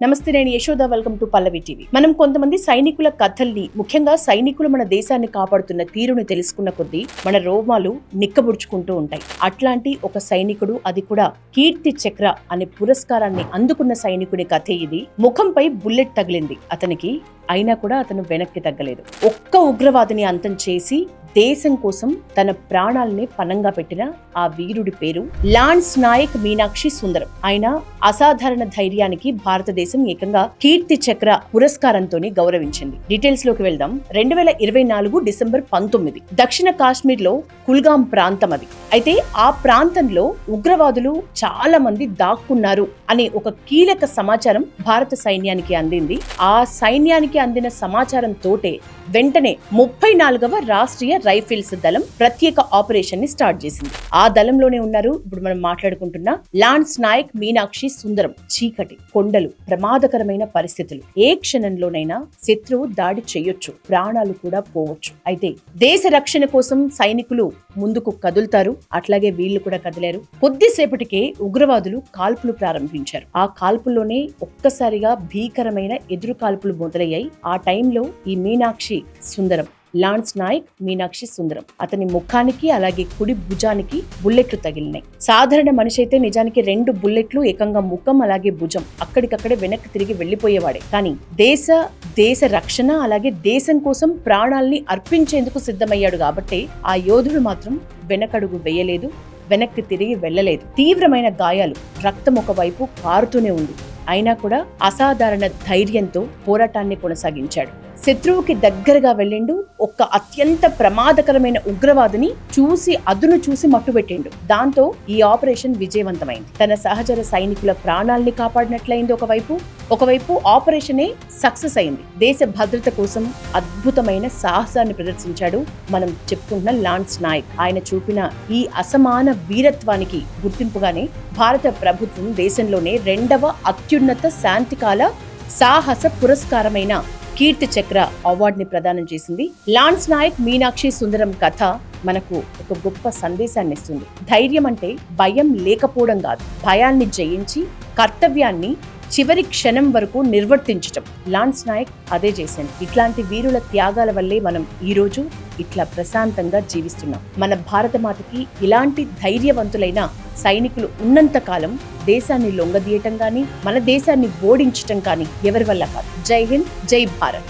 నమస్తే, నేను Yashoda. Welcome to Pallavi TV. మనం కొంతమంది సైనికుల కథల్ని, ముఖ్యంగా సైనికులు మన దేశాన్ని కాపాడుతున్న తీరుని తెలుసుకున్న కొద్దీ మన రోమాలు నిక్కబుడుచుకుంటూ ఉంటాయి. అట్లాంటి ఒక సైనికుడు, అది కూడా కీర్తి చక్ర అనే పురస్కారాన్ని అందుకున్న సైనికుని కథే ఇది. ముఖంపై బుల్లెట్ తగిలింది అతనికి, అయినా కూడా అతను వెనక్కి తగ్గలేదు. ఒక్క ఉగ్రవాదిని అంతం చేసి దేశం కోసం తన ప్రాణాలని పణంగా పెట్టిన ఆ వీరుడి పేరు లాన్స్ నాయక్ మీనాక్షి సుందరం. ఆయన అసాధారణ ధైర్యానికి భారతదేశం ఏకంగా కీర్తి చక్ర పురస్కారంతో గౌరవించింది. డీటెయిల్స్ లోకి వెళ్దాం. 2024 డిసెంబర్ 19 దక్షిణ కాశ్మీర్ లో కుల్గాం ప్రాంతం అది. అయితే ఆ ప్రాంతంలో ఉగ్రవాదులు చాలా మంది దాక్కున్నారు అనే ఒక కీలక సమాచారం భారత సైన్యానికి అందింది. ఆ సైన్యానికి అందిన సమాచారం తోటే వెంటనే 34వ రాష్ట్రీయ రైఫిల్స్ దళం ప్రత్యేక ఆపరేషన్ ని స్టార్ట్ చేసింది. ఆ దళంలోనే ఉన్నారు ఇప్పుడు మనం మాట్లాడుకుంటున్న లాన్స్ నాయక్ మీనాక్షి సుందరం. చీకటి, కొండలు, ప్రమాదకరమైన పరిస్థితులు. ఏ క్షణంలోనైనా శత్రువు దాడి చేయొచ్చు, ప్రాణాలు కూడా పోవచ్చు. అయితే దేశ రక్షణ కోసం సైనికులు ముందుకు కదులుతారు. అట్లాగే వీళ్లు కూడా కదిలారు. కొద్దిసేపటికే ఉగ్రవాదులు కాల్పులు ప్రారంభించారు. ఆ కాల్పుల్లోనే ఒక్కసారిగా భీకరమైన ఎదురు కాల్పులు మొదలయ్యాయి. ఆ టైంలో ఈ మీనాక్షి సుందరం, లాన్స్ నాయక్ మీనాక్షి సుందరం, అతని ముఖానికి అలాగే కుడి భుజానికి బుల్లెట్లు తగిలినాయి. సాధారణ మనిషి అయితే నిజానికి 2 బుల్లెట్లు ఏకంగా ముఖం అలాగే భుజం అక్కడికక్కడే వెనక్కి తిరిగి వెళ్లిపోయేవాడే. కానీ దేశ రక్షణ అలాగే దేశం కోసం ప్రాణాల్ని అర్పించేందుకు సిద్ధమయ్యాడు కాబట్టి ఆ యోధుడు మాత్రం వెనకడుగు వేయలేదు, వెనక్కి తిరిగి వెళ్లలేదు. తీవ్రమైన గాయాలు, రక్తం ఒకవైపు కారుతూనే ఉంది. అయినా కూడా అసాధారణ ధైర్యంతో పోరాటాన్ని కొనసాగించాడు. శత్రువుకి దగ్గరగా వెళ్ళిండు. ఒక అత్యంత ప్రమాదకరమైన ఉగ్రవాదిని అదును చూసి మట్టుబెట్టిండు. దాంతో ఈ ఆపరేషన్ విజయవంతమైంది. తన సహచర సైనికుల ప్రాణాల్ని కాపాడినట్లయింది ఒకవైపు ఆపరేషనే సక్సెస్ అయింది. దేశ భద్రత కోసం అద్భుతమైన సాహసాన్ని ప్రదర్శించాడు మనం చెప్పుకుంటున్న లాన్స్ నాయక్. ఆయన చూపిన ఈ అసమాన వీరత్వానికి గుర్తింపుగానే భారత ప్రభుత్వం దేశంలోనే 2వ అత్యున్నత శాంతికాల సాహస పురస్కారమైన కీర్తి చక్ర అవార్డుని ప్రదానం చేసింది. లాన్స్ నాయక్ మీనాక్షి సుందరం కథ మనకు ఒక గొప్ప సందేశాన్ని ఇస్తుంది. ధైర్యం అంటే భయం లేకపోవడం కాదు, భయాన్ని జయించి కర్తవ్యాన్ని చివరి క్షణం వరకు నిర్వర్తించటం. లాన్స్ నాయక్ అదే చేశాడు. ఇట్లాంటి వీరుల త్యాగాల వల్లే మనం ఈ రోజు ఇట్లా ప్రశాంతంగా జీవిస్తున్నాం. మన భారత మాతకి ఇలాంటి ధైర్యవంతులైన సైనికులు ఉన్నంత కాలం దేశాన్ని లొంగదీయటం కానీ, మన దేశాన్ని ఓడించటం కానీ ఎవరి వల్ల కాదు. జై హింద్, జై భారత్.